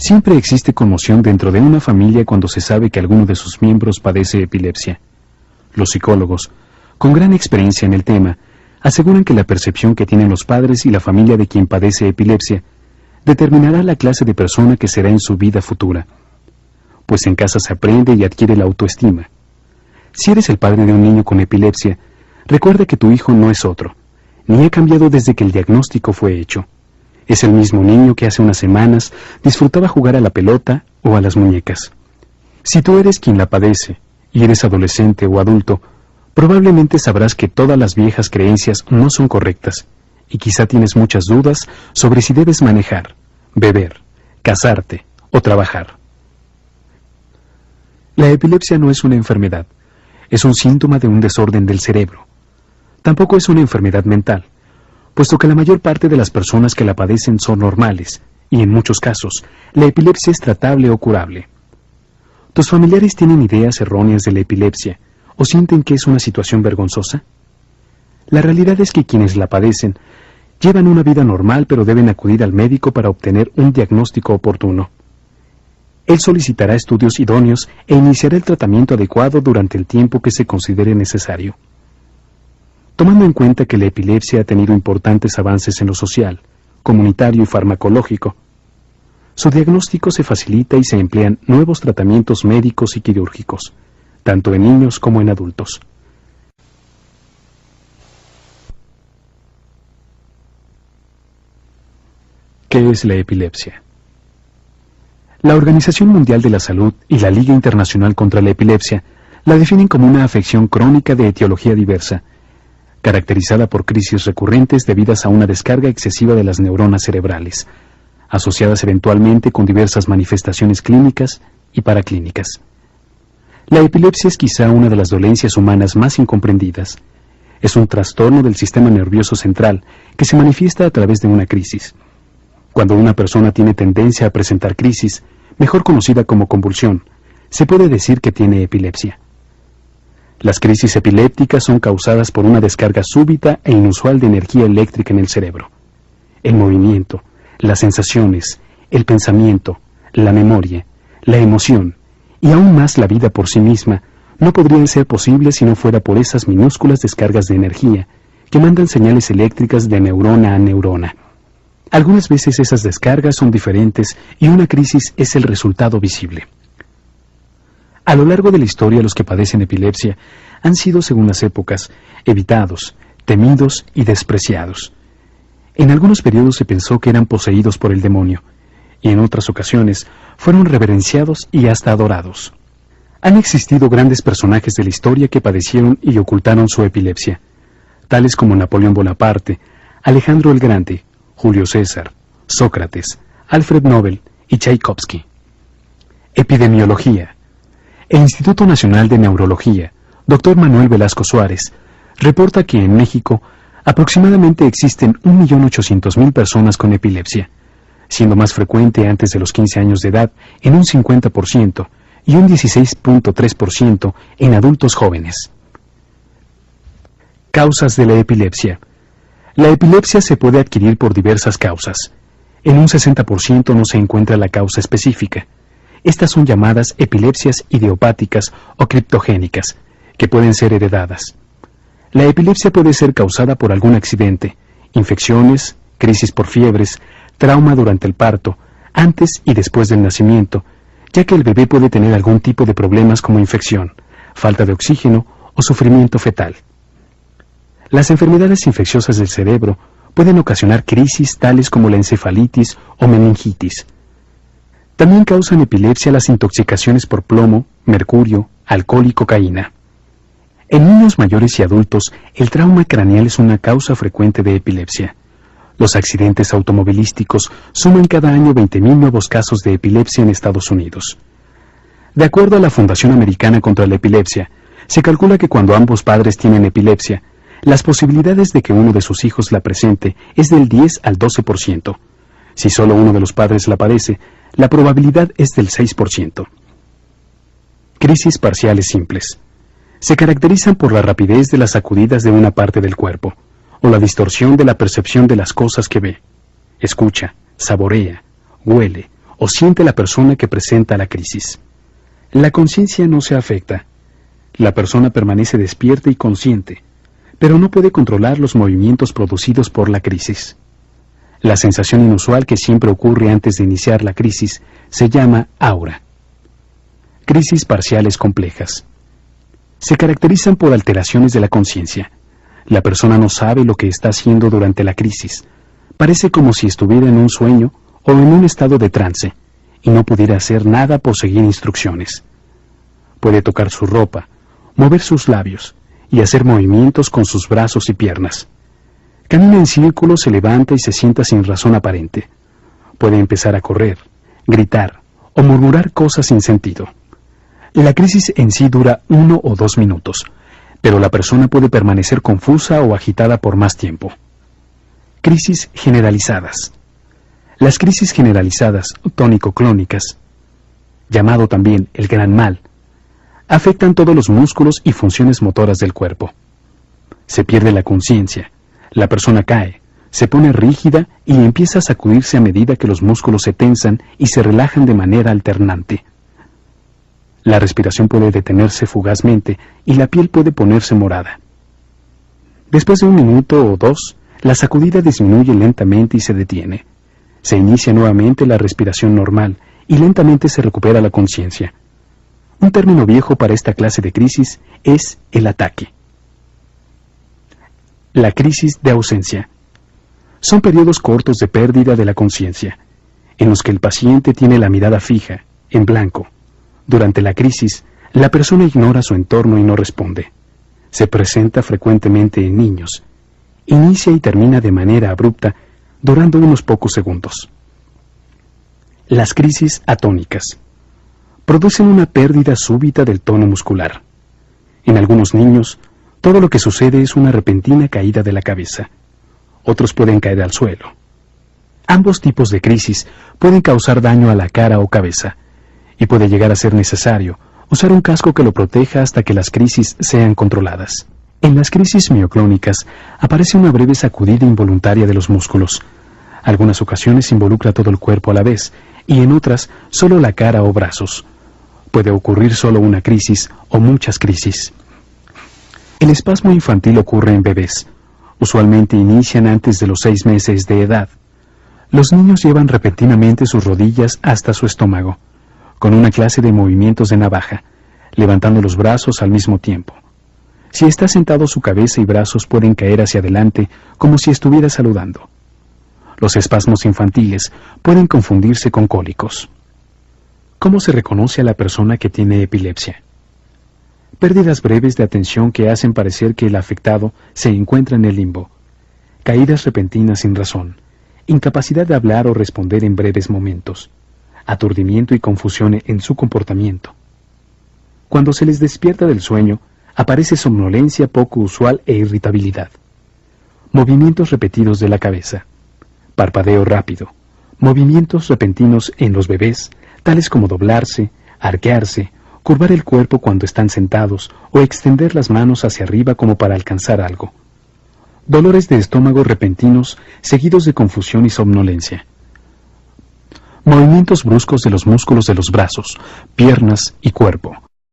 Siempre existe conmoción dentro de una familia cuando se sabe que alguno de sus miembros padece epilepsia. Los psicólogos, con gran experiencia en el tema, aseguran que la percepción que tienen los padres y la familia de quien padece epilepsia determinará la clase de persona que será en su vida futura, pues en casa se aprende y adquiere la autoestima. Si eres el padre de un niño con epilepsia, recuerda que tu hijo no es otro, ni ha cambiado desde que el diagnóstico fue hecho. Es el mismo niño que hace unas semanas disfrutaba jugar a la pelota o a las muñecas. Si tú eres quien la padece, y eres adolescente o adulto, probablemente sabrás que todas las viejas creencias no son correctas, y quizá tienes muchas dudas sobre si debes manejar, beber, casarte o trabajar. La epilepsia no es una enfermedad, es un síntoma de un desorden del cerebro. Tampoco es una enfermedad mental, puesto que la mayor parte de las personas que la padecen son normales, y en muchos casos, la epilepsia es tratable o curable. ¿Tus familiares tienen ideas erróneas de la epilepsia o sienten que es una situación vergonzosa? La realidad es que quienes la padecen llevan una vida normal, pero deben acudir al médico para obtener un diagnóstico oportuno. Él solicitará estudios idóneos e iniciará el tratamiento adecuado durante el tiempo que se considere necesario. Tomando en cuenta que la epilepsia ha tenido importantes avances en lo social, comunitario y farmacológico, su diagnóstico se facilita y se emplean nuevos tratamientos médicos y quirúrgicos, tanto en niños como en adultos. ¿Qué es la epilepsia? La Organización Mundial de la Salud y la Liga Internacional contra la Epilepsia la definen como una afección crónica de etiología diversa, caracterizada por crisis recurrentes debidas a una descarga excesiva de las neuronas cerebrales, asociadas eventualmente con diversas manifestaciones clínicas y paraclínicas. La epilepsia es quizá una de las dolencias humanas más incomprendidas. Es un trastorno del sistema nervioso central que se manifiesta a través de una crisis. Cuando una persona tiene tendencia a presentar crisis, mejor conocida como convulsión, se puede decir que tiene epilepsia. Las crisis epilépticas son causadas por una descarga súbita e inusual de energía eléctrica en el cerebro. El movimiento, las sensaciones, el pensamiento, la memoria, la emoción y aún más la vida por sí misma no podrían ser posibles si no fuera por esas minúsculas descargas de energía que mandan señales eléctricas de neurona a neurona. Algunas veces esas descargas son diferentes y una crisis es el resultado visible. A lo largo de la historia, los que padecen epilepsia han sido, según las épocas, evitados, temidos y despreciados. En algunos periodos se pensó que eran poseídos por el demonio, y en otras ocasiones fueron reverenciados y hasta adorados. Han existido grandes personajes de la historia que padecieron y ocultaron su epilepsia, tales como Napoleón Bonaparte, Alejandro el Grande, Julio César, Sócrates, Alfred Nobel y Tchaikovsky. Epidemiología. El Instituto Nacional de Neurología, Dr. Manuel Velasco Suárez, reporta que en México aproximadamente existen 1.800.000 personas con epilepsia, siendo más frecuente antes de los 15 años de edad en un 50% y un 16.3% en adultos jóvenes. Causas de la epilepsia. La epilepsia se puede adquirir por diversas causas. En un 60% no se encuentra la causa específica. Estas son llamadas epilepsias idiopáticas o criptogénicas, que pueden ser heredadas. La epilepsia puede ser causada por algún accidente, infecciones, crisis por fiebres, trauma durante el parto, antes y después del nacimiento, ya que el bebé puede tener algún tipo de problemas como infección, falta de oxígeno o sufrimiento fetal. Las enfermedades infecciosas del cerebro pueden ocasionar crisis tales como la encefalitis o meningitis. También causan epilepsia las intoxicaciones por plomo, mercurio, alcohol y cocaína. En niños mayores y adultos, el trauma craneal es una causa frecuente de epilepsia. Los accidentes automovilísticos suman cada año 20.000 nuevos casos de epilepsia en Estados Unidos. De acuerdo a la Fundación Americana contra la Epilepsia, se calcula que cuando ambos padres tienen epilepsia, las posibilidades de que uno de sus hijos la presente es del 10 al 12%. Si solo uno de los padres la padece, la probabilidad es del 6%. Crisis parciales simples. Se caracterizan por la rapidez de las sacudidas de una parte del cuerpo, o la distorsión de la percepción de las cosas que ve, escucha, saborea, huele o siente la persona que presenta la crisis. La conciencia no se afecta. La persona permanece despierta y consciente, pero no puede controlar los movimientos producidos por la crisis. La sensación inusual que siempre ocurre antes de iniciar la crisis se llama aura. Crisis parciales complejas. Se caracterizan por alteraciones de la conciencia. La persona no sabe lo que está haciendo durante la crisis. Parece como si estuviera en un sueño o en un estado de trance, y no pudiera hacer nada por seguir instrucciones. Puede tocar su ropa, mover sus labios y hacer movimientos con sus brazos y piernas. Camina en círculos, se levanta y se sienta sin razón aparente. Puede empezar a correr, gritar o murmurar cosas sin sentido. La crisis en sí dura 1 o 2 minutos, pero la persona puede permanecer confusa o agitada por más tiempo. Crisis generalizadas. Las crisis generalizadas, tónico-clónicas, llamado también el gran mal, afectan todos los músculos y funciones motoras del cuerpo. Se pierde la conciencia, la persona cae, se pone rígida y empieza a sacudirse a medida que los músculos se tensan y se relajan de manera alternante. La respiración puede detenerse fugazmente y la piel puede ponerse morada. Después de 1 minuto o 2, la sacudida disminuye lentamente y se detiene. Se inicia nuevamente la respiración normal y lentamente se recupera la conciencia. Un término viejo para esta clase de crisis es el ataque. La crisis de ausencia. Son periodos cortos de pérdida de la conciencia, en los que el paciente tiene la mirada fija, en blanco. Durante la crisis, la persona ignora su entorno y no responde. Se presenta frecuentemente en niños. Inicia y termina de manera abrupta, durando unos pocos segundos. Las crisis atónicas. Producen una pérdida súbita del tono muscular. En algunos niños, todo lo que sucede es una repentina caída de la cabeza. Otros pueden caer al suelo. Ambos tipos de crisis pueden causar daño a la cara o cabeza, y puede llegar a ser necesario usar un casco que lo proteja hasta que las crisis sean controladas. En las crisis mioclónicas aparece una breve sacudida involuntaria de los músculos. Algunas ocasiones involucra todo el cuerpo a la vez, y en otras solo la cara o brazos. Puede ocurrir solo una crisis o muchas crisis. El espasmo infantil ocurre en bebés. Usualmente inician antes de los 6 meses de edad. Los niños llevan repentinamente sus rodillas hasta su estómago, con una clase de movimientos de navaja, levantando los brazos al mismo tiempo. Si está sentado, su cabeza y brazos pueden caer hacia adelante como si estuviera saludando. Los espasmos infantiles pueden confundirse con cólicos. ¿Cómo se reconoce a la persona que tiene epilepsia? Pérdidas breves de atención que hacen parecer que el afectado se encuentra en el limbo. Caídas repentinas sin razón. Incapacidad de hablar o responder en breves momentos. Aturdimiento y confusión en su comportamiento. Cuando se les despierta del sueño, aparece somnolencia poco usual e irritabilidad. Movimientos repetidos de la cabeza. Parpadeo rápido. Movimientos repentinos en los bebés, tales como doblarse, arquearse, curvar el cuerpo cuando están sentados o extender las manos hacia arriba como para alcanzar algo. Dolores de estómago repentinos seguidos de confusión y somnolencia. Movimientos bruscos de los músculos de los brazos, piernas y cuerpo,